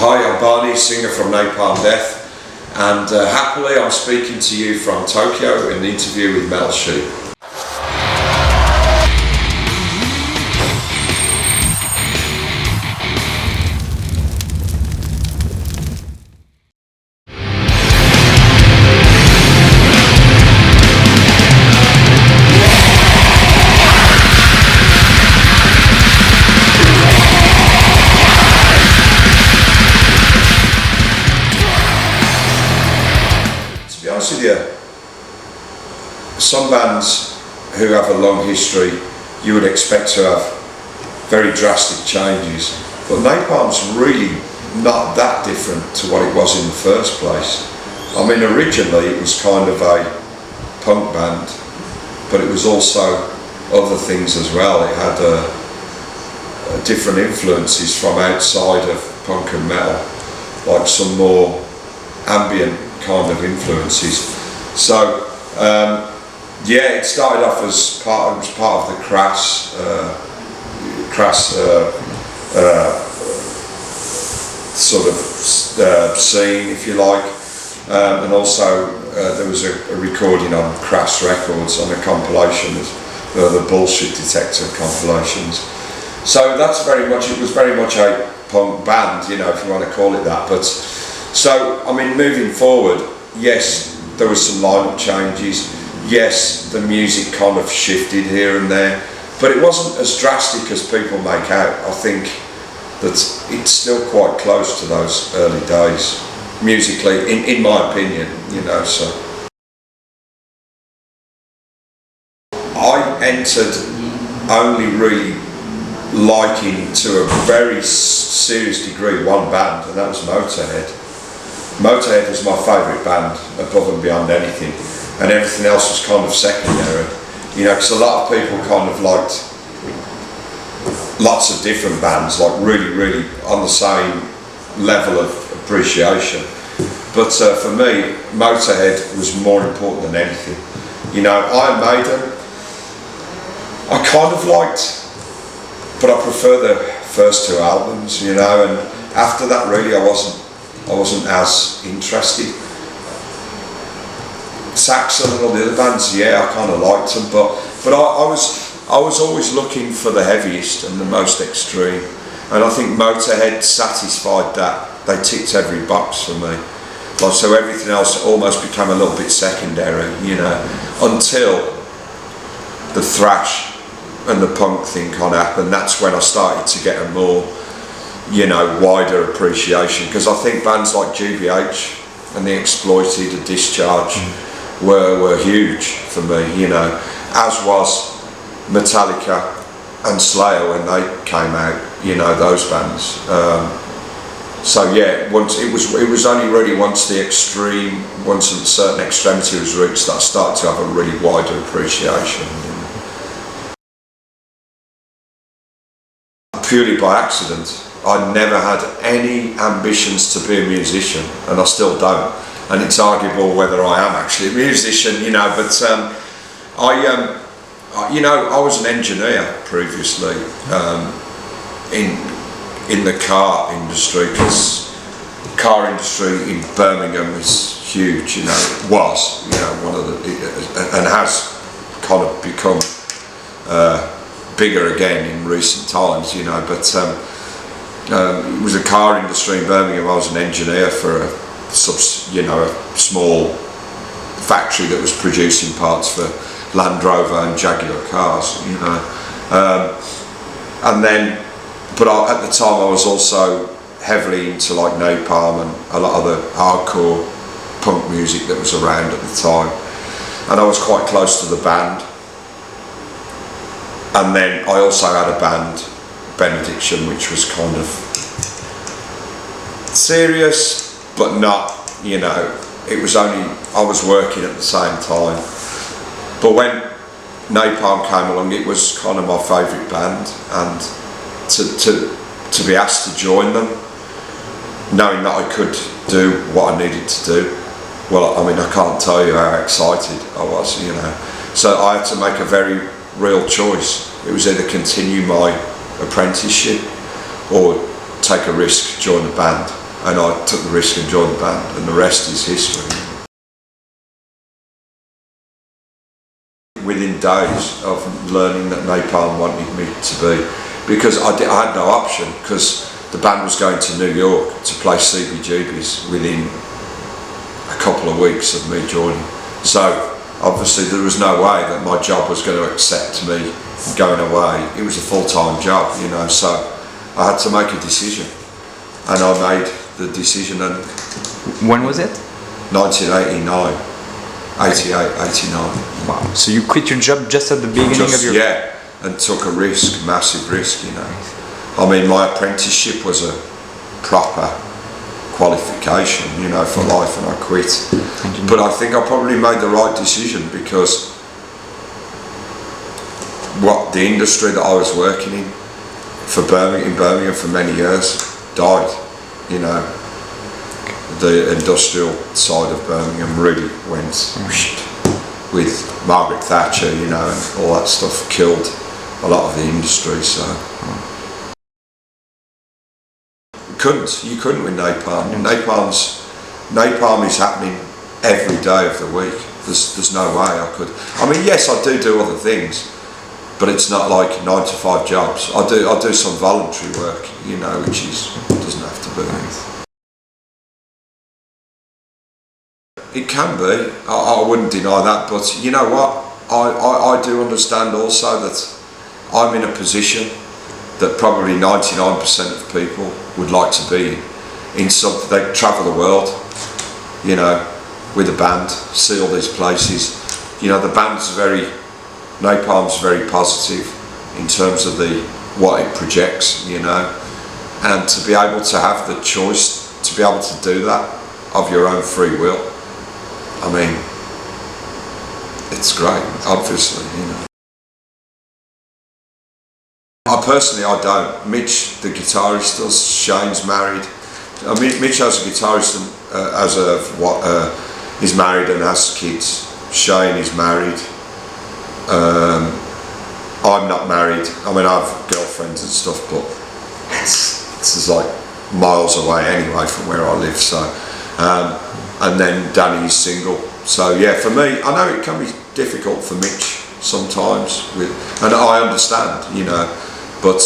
Hi, I'm Barney, singer from Napalm Death, and happily I'm speaking to you from Tokyo in an interview with Metalship. To be honest with you, some bands who have a long history, you would expect to have very drastic changes, but Napalm's really not that different to what it was in the first place. I mean, originally it was kind of a punk band, but it was also other things as well. It had different influences from outside of punk and metal, like some more ambient kind of influences. So yeah, it started off as part of the crass sort of scene, if you like, and also there was a recording on Crass Records on a compilation, the Bullshit Detector compilations. So that's it was very much a punk band, you know, if you want to call it that. But so, I mean, moving forward, yes, there was some lineup changes. Yes, the music kind of shifted here and there, but it wasn't as drastic as people make out. I think that it's still quite close to those early days, musically, in my opinion, you know. So I entered only really liking to a very serious degree one band, and that was Motorhead. Motorhead was my favourite band above and beyond anything, and everything else was kind of secondary, you know, because a lot of people kind of liked lots of different bands, like really on the same level of appreciation. But for me, Motorhead was more important than anything. You know, Iron Maiden, I kind of liked, but I prefer the first two albums, you know, and after that really I wasn't as interested. Saxon and all the other bands, yeah, I kind of liked them, but I was always looking for the heaviest and the most extreme, and I think Motorhead satisfied that. They ticked every box for me, like, so everything else almost became a little bit secondary, you know, until the thrash and the punk thing kind of happened. That's when I started to get a more, you know, wider appreciation, because I think bands like GBH and The Exploited and Discharge were huge for me, you know, as was Metallica and Slayer when they came out, you know, those bands. So yeah, once it was only really once a certain extremity was reached that I started to have a really wider appreciation. Purely by accident. I never had any ambitions to be a musician, and I still don't. And it's arguable whether I am actually a musician, you know. But you know, I was an engineer previously in the car industry, because car industry in Birmingham is huge, you know. It was, you know, one of the, and has kind of become bigger again in recent times, you know. But it was a car industry in Birmingham. I was an engineer for a small factory that was producing parts for Land Rover and Jaguar cars, you know. And then, but at the time I was also heavily into like Napalm and a lot of the hardcore punk music that was around at the time, and I was quite close to the band. And then I also had a band, Benediction, which was kind of serious, but not, you know, it was only, I was working at the same time. But when Napalm came along, it was kind of my favourite band, and to be asked to join them, knowing that I could do what I needed to do, well, I mean, I can't tell you how excited I was, you know. So I had to make a very real choice. It was either continue my apprenticeship or take a risk, join the band. and I took the risk and joined the band, and the rest is history. Within days of learning that Napalm wanted me to be, because I had no option, because the band was going to New York to play CBGB's within a couple of weeks of me joining. So obviously there was no way that my job was going to accept me going away. It was a full-time job, you know, so I had to make a decision, and I made the decision. And when was it? 1989, 88, 89. Wow. So you quit your job just at the beginning of your... Yeah, and took a risk, massive risk, you know. I mean, my apprenticeship was a proper qualification, you know, for life, and I quit. But I think I probably made the right decision, because what the industry that I was working in Birmingham for many years died, you know. The industrial side of Birmingham really went with Margaret Thatcher, you know, and all that stuff killed a lot of the industry. So you couldn't with Napalm. Napalm is happening every day of the week. There's no way I could. I mean, yes, I do other things, but it's not like 9 to 5 jobs. I do some voluntary work, you know, which doesn't have to be. It can be. I wouldn't deny that, but you know what? I do understand also that I'm in a position that probably 99% of people would like to be in something. They travel the world, you know, with a band, see all these places. You know, the band's Napalm's very positive in terms of what it projects, you know, and to be able to have the choice to be able to do that of your own free will, I mean, it's great, obviously, you know. I don't. Mitch, the guitarist, does. Shane's married. I mean, Mitch as a guitarist and is married and has kids. Shane is married. I'm not married. I mean, I have girlfriends and stuff, but it's like miles away anyway from where I live. So, and then Danny's single. So yeah, for me, I know it can be difficult for Mitch sometimes, and I understand, you know. But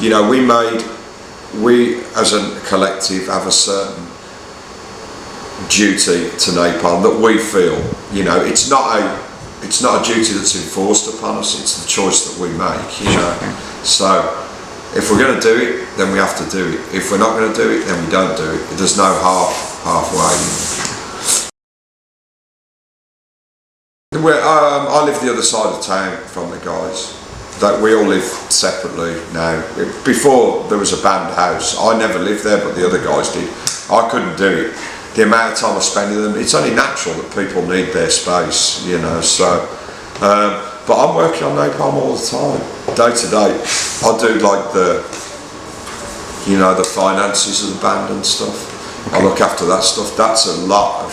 you know, we as a collective have a certain duty to Napalm that we feel, you know, it's not a duty that's enforced upon us, it's the choice that we make, you know. So if we're going to do it, then we have to do it. If we're not going to do it, then we don't do it. There's no halfway. I live the other side of town from the guys. That we all live separately now. Before there was a band house, I never lived there, but the other guys did. I couldn't do it. The amount of time I spend with them, it's only natural that people need their space, you know. So, but I'm working on Napalm all the time, day to day. I do like the finances of the band and stuff. Okay. I look after that stuff. That's a lot of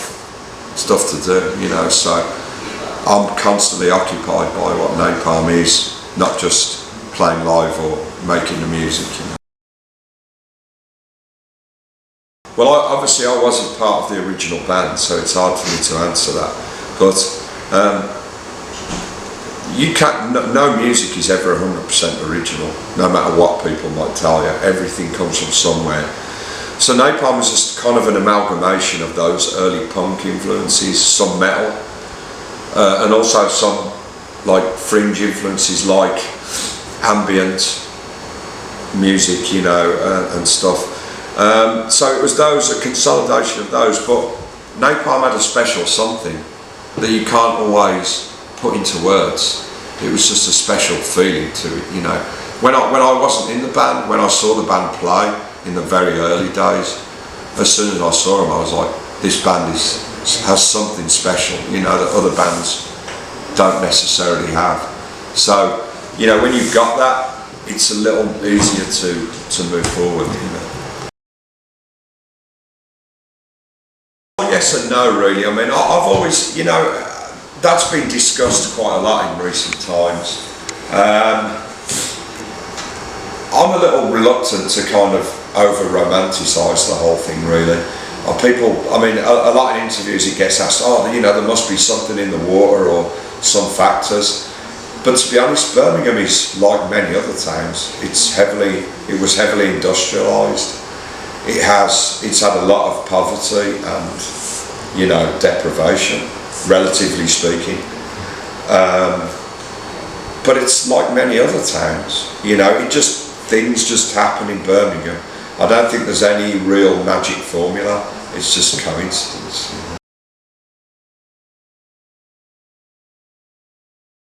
stuff to do, you know. So I'm constantly occupied by what Napalm is. Not just playing live or making the music, you know. Well, obviously I wasn't part of the original band, so it's hard for me to answer that. But no music is ever 100% original, no matter what people might tell you. Everything comes from somewhere. So Napalm is just kind of an amalgamation of those early punk influences, some metal, and also some like fringe influences like ambient music, you know, and stuff. So it was a consolidation of those, but Napalm had a special something that you can't always put into words. It was just a special feeling to it, you know. When I wasn't in the band, when I saw the band play in the very early days, as soon as I saw them I was like, this band has something special, you know, that other bands don't necessarily have. So, you know, when you've got that, it's a little easier to move forward, you know. Yes and no, really. I mean, I've always, you know, that's been discussed quite a lot in recent times. I'm a little reluctant to kind of over romanticise the whole thing really. People, I mean, a lot of interviews it gets asked, oh, you know, there must be something in the water or some factors. But to be honest, Birmingham is like many other towns. It was heavily industrialised. It's had a lot of poverty and, you know, deprivation, relatively speaking. But it's like many other towns, you know, things just happen in Birmingham. I don't think there's any real magic formula, it's just coincidence.